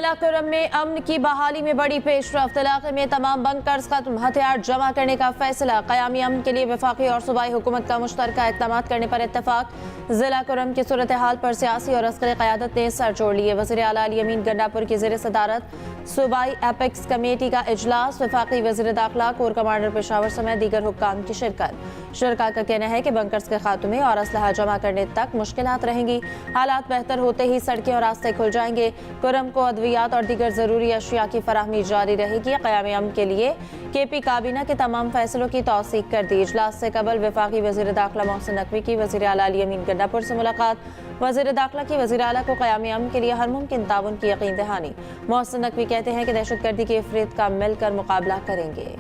जिला कुरम में अमन की बहाली में बड़ी पेशरफ्त। इलाके में तमाम बंकर्स खत्म, हथियार जमा करने का फैसला। क़यामी अमन के लिए वफाकी और सूबाई हुकूमत का मुश्तरका इक़दाम करने पर इत्तफाक। जिला कुरम की सूरत हाल पर सियासी और अस्करी क़यादत ने सर जोड़ लिए। वज़ीर आला अली अमीन गंडापुर की ज़ेर सदारत सूबाई एपेक्स कमेटी का इजलास। वफाकी वज़ीर दाखिला, कोर कमांडर पेशावर समेत दीगर हुक्काम की शिरकत। शुरका का कहना है कि बंकर्स के खात्मे और असलहा जमा करने तक मुश्किलात रहेंगी। हालात बेहतर होते ही सड़कें और रास्ते खुल जाएंगे। कुरम को अद्वियात और दीगर ज़रूरी अशिया की फराहमी जारी रहेगी। क़यामी अमन के लिए KP काबीना के तमाम फैसलों की तौसीक कर दी। इजलास से कबल वफाकी वज़ीर दाखिला मोहसिन नकवी की वज़ीर आला अली अमीन गंडापुर से मुलाकात। वज़ीर दाखिला की वज़ीर आला को क़यामी अमन के लिए हर मुमकिन ताउन की यकीन दहानी। मोहसिन नकवी कहते हैं कि दहशतगर्दी के इफ़रीत का मिलकर मुकाबला करेंगे।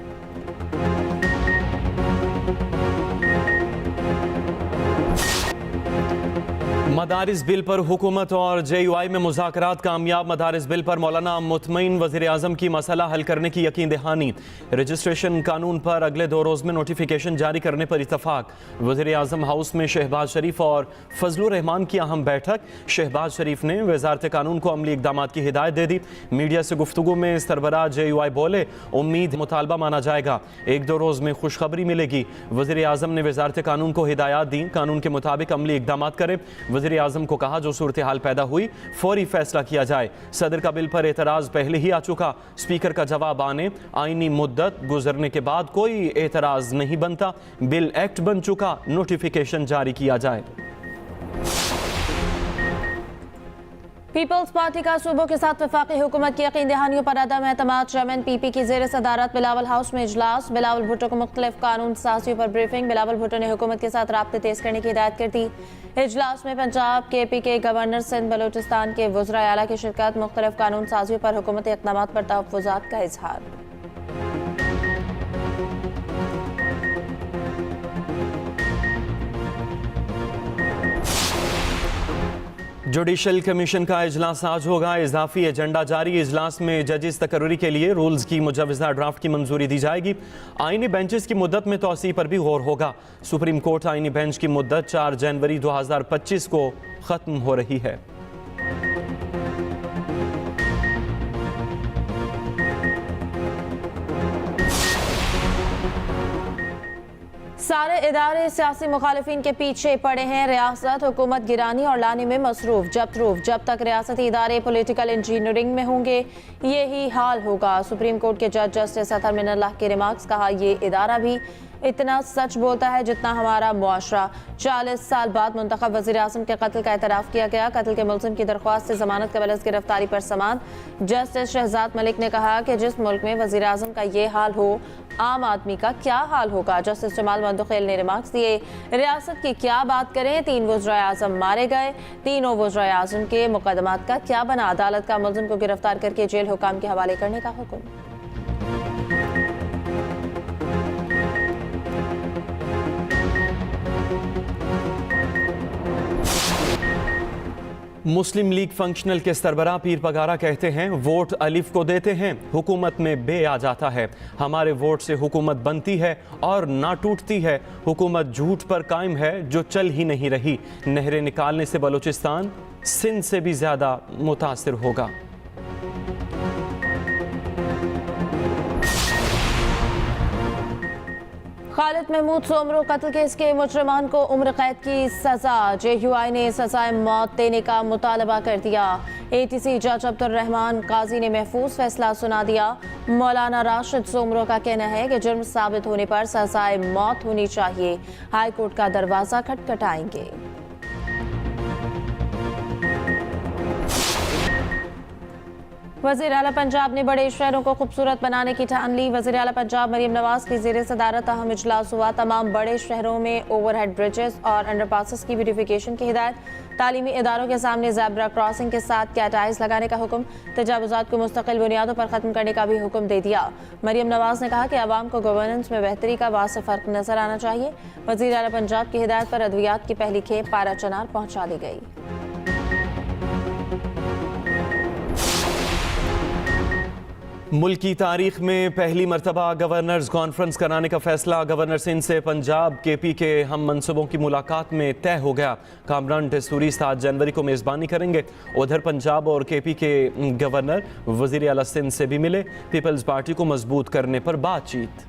मदारिस बिल पर हुकूमत और JUI में मुज़ाकरात कामयाब। मदारिस बिल पर मौलाना मुतमईन वज़ीर आज़म की मसला हल करने की यकीन दहानी। रजिस्ट्रेशन कानून पर अगले 2 रोज़ में नोटिफिकेशन जारी करने पर इत्तफाक। वज़ीर आज़म हाउस में शहबाज शरीफ और फजलुर रहमान की अहम बैठक। शहबाज शरीफ ने वज़ारत कानून को अमली इक़दाम की हिदायत दे दी। मीडिया से गुफ्तगू में सरबराह JUI बोले, उम्मीद मुतालबा माना जाएगा, 1-2 रोज़ में खुशखबरी मिलेगी। वज़ीर आज़म ने वज़ारत कानून को हिदायत दी, कानून के मुताबिक अमली इक़दाम करें। वज़ीर आज़म को कहा, जो सूरत हाल पैदा हुई फौरी फैसला किया जाए। सदर का बिल पर एतराज़ पहले ही आ चुका, स्पीकर का जवाब आने आईनी मुद्दत गुजरने के बाद कोई एतराज़ नहीं बनता। बिल एक्ट बन चुका, नोटिफिकेशन जारी किया जाए। पीपल्स पार्टी का सूबों के साथ वफाकी हुकूमत की यकीन दहानियों पर अदम एतमाद। चेयरमैन PP की ज़ेर सदारत बिलावल हाउस में इजलास। बिलावल भुट्टो को मुख्तलिफ कानून साजियों पर ब्रीफिंग। बिलावल भुट्टो ने हुकूमत के साथ राब्ते तेज करने की हिदायत कर दी। इजलास में पंजाब KP के गवर्नर सिंध बलोचिस्तान के वज़राए आला की शिरकत। मुख्तलिफ कानून साजियों पर हुकूमती इक़दाम पर तहफ़्फ़ुज़ात का इजहार। जुडिशल कमीशन का इजलास आज होगा, इजाफी एजेंडा जारी। इजलास में जजेस तकर्री के लिए रूल्स की मुजवज़ा ड्राफ्ट की मंजूरी दी जाएगी। आईनी बेंचेस की मुद्दत में तोसी पर भी गौर होगा। सुप्रीम कोर्ट आईनी बेंच की मुद्दत 4 जनवरी 2025 को ख़त्म हो रही है। सारे इदारे सियासी मुखालिफिन के पीछे पड़े हैं। रियासत हुकूमत गिरानी और लाने में मसरूफ। जब तक रियासती इदारे पॉलिटिकल इंजीनियरिंग में होंगे यही हाल होगा। सुप्रीम कोर्ट के जज जस्टिस अतहर मिनल्लाह के रिमार्क्स। कहा, ये इदारा भी इतना सच बोलता है जितना हमारा मुआशरा। 40 साल बाद मुंतखब वज़ीर आज़म के कत्ल का एतराफ़ किया गया। कत्ल के मुलज़िम की दरख्वास्त से ज़मानत कबल अज़ गिरफ्तारी पर समात। जस्टिस शहजाद मलिक ने कहा कि जिस मुल्क में वज़ीर आज़म का ये हाल हो, आम आदमी का क्या हाल होगा। जस्टिस जमाल मंदुखेल ने रिमार्क्स दिए, रियासत की क्या बात करें, 3 वज़राए आज़म मारे गए, तीनों वज़राए आज़म के मुकदमात का क्या बना। अदालत का मुलज़िम को गिरफ्तार करके जेल हुकाम के हवाले करने का हुक्म। मुस्लिम लीग फंक्शनल के सरबराह पीर पगारा कहते हैं, वोट अलिफ को देते हैं, हुकूमत में बे आ जाता है। हमारे वोट से हुकूमत बनती है और ना टूटती है। हुकूमत झूठ पर कायम है जो चल ही नहीं रही। नहरें निकालने से बलूचिस्तान सिंध से भी ज़्यादा मुतासिर होगा। खालिद महमूद सोमरो कत्ल केस के मुजरिमान को उम्र कैद की सजा। JUI ने सजाए मौत देने का मुतालबा कर दिया। ATC जज अब्दुल रहमान काजी ने महफूज फैसला सुना दिया। मौलाना राशिद सोमरो का कहना है कि जुर्म साबित होने पर सजाए मौत होनी चाहिए। हाई कोर्ट का दरवाजा खटखटाएंगे। वज़ीर आला पंजाब ने बड़े शहरों को खूबसूरत बनाने की ठान ली। वज़ीर आला पंजाब मरियम नवाज की ज़ेर सदारत अहम इजलास हुआ। तमाम बड़े शहरों में ओवरहेड ब्रिजेस और अंडरपासेस की ब्यूटिफिकेशन की हिदायत। तालीमी इदारों के सामने ज़ेब्रा क्रॉसिंग के साथ कैटाइज लगाने का हुक्म। तजावुज़ात को मुस्तकिल बुनियादों पर ख़त्म करने का भी हुक्म दे दिया। मरियम नवाज ने कहा कि आवाम को गवर्नेंस में बेहतरी का वाज़ेह फ़र्क नजर आना चाहिए। वज़ीर आला पंजाब की हिदायत पर अद्वियात की पहली खेप पारा चनार पहुँचा दी गई। मुल्क की तारीख में पहली मरतबा गवर्नर्स कॉन्फ्रेंस कराने का फैसला। गवर्नर सिंध से पंजाब केपी के हम मनसूबों की मुलाकात में तय हो गया। कामरान दस्तूरी 7 जनवरी को मेज़बानी करेंगे। उधर पंजाब और केपी के गवर्नर वज़ीर आला सिंध से भी मिले। पीपल्स पार्टी को मजबूत करने पर बातचीत।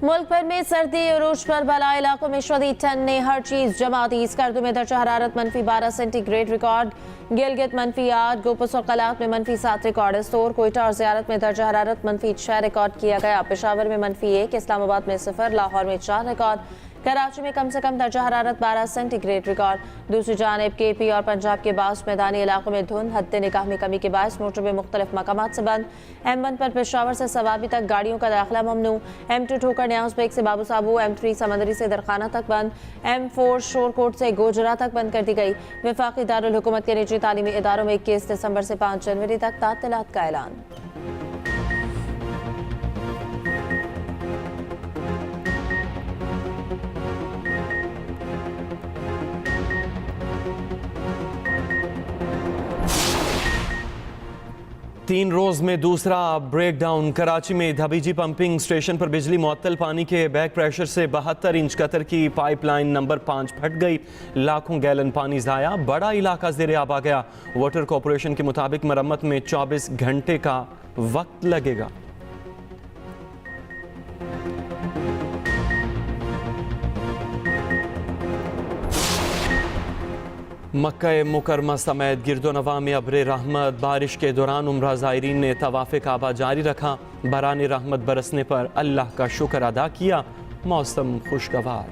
मुल्क भर में सर्दी उरूज पर बला इलाकों में शदीद ठंड ने हर चीज जमा दी। स्कर्दू में दर्जा हरारत -12 सेंटीग्रेड रिकॉर्ड, गिलगित -8, गोपस और कलात में -7 रिकॉर्ड, इस्तोर, कोयटा और ज़ियारत में दर्जा हरारत -6 रिकॉर्ड किया गया। पेशावर में -1, इस्लामाबाद में 0, लाहौर में 4 रिकॉर्ड, कराची में कम से कम दर्जा हरारत 12 सेंटीग्रेड रिकॉर्ड। दूसरी जानिब केपी और पंजाब के बास मैदानी इलाकों में धुंध, हद निगाह में कमी के बायस मोटरवे मुख्तलिफ मकामात से बंद। M1 पर पेशावर से सवाबी तक गाड़ियों का दाखिला ममनू। M2 ठोकर न्याज बेग से बाबू साबू, M3 समंदरी से दरखाना तक बंद, M4 शोरकोट से गोजरा तक बंद कर दी गई। वफाकी दारुल हुकूमत के निजी तालीमी इदारों में 21 दिसंबर से 5 जनवरी तक तातीलात का ऐलान। तीन रोज में दूसरा ब्रेकडाउन। कराची में धबीजी पंपिंग स्टेशन पर बिजली मुअत्तल, पानी के बैक प्रेशर से 72 इंच कतर की पाइपलाइन नंबर 5 फट गई। लाखों गैलन पानी ज़ाया, बड़ा इलाका ज़ेरे आब आ गया। वाटर कॉरपोरेशन के मुताबिक मरम्मत में 24 घंटे का वक्त लगेगा। मक्का मुकरमा समेत गिरदोनवा में अब्रे रहमत। बारिश के दौरान उम्रा ज़ायरीन ने तवाफ़े काबा जारी रखा। बराने रहमत बरसने पर अल्लाह का शुक्र अदा किया। मौसम खुशगवार।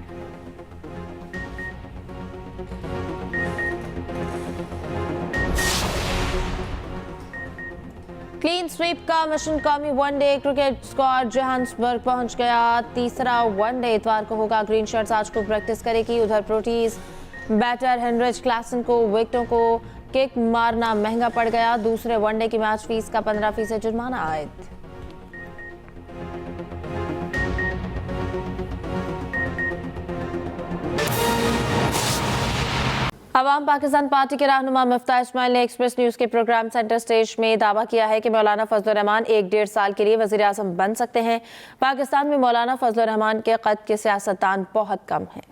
क्लीन स्वीप का मिशन कौमी वनडे क्रिकेट स्क्वाड जोहान्सबर्ग पहुंच गया। तीसरा वनडे इतवार को होगा। ग्रीन शर्ट्स आज को प्रैक्टिस करेगी। उधर प्रोटीज बैटर हेनरिच क्लासन को विकेटों को किक मारना महंगा पड़ गया। दूसरे वनडे की मैच फीस का 15% जुर्माना आयद। अवाम पाकिस्तान पार्टी के रहनुमा मुफ्ता इस्माइल ने एक्सप्रेस न्यूज के प्रोग्राम सेंटर स्टेज में दावा किया है कि मौलाना फजलुर रहमान 1-1.5 साल के लिए वजीर आज़म बन सकते हैं। पाकिस्तान में मौलाना फजलुर रहमान के कद के सियासतदान बहुत कम हैं।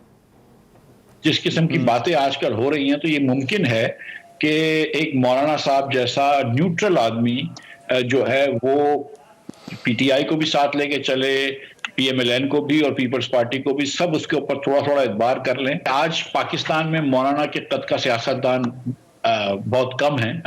जिस किस्म की बातें आजकल हो रही हैं तो ये मुमकिन है कि एक मौलाना साहब जैसा न्यूट्रल आदमी जो है वो पीटीआई को भी साथ लेके चले, पीएमएलएन को भी और पीपल्स पार्टी को भी, सब उसके ऊपर थोड़ा थोड़ा एतबार कर लें। आज पाकिस्तान में मौलाना के कद का सियासतदान बहुत कम है।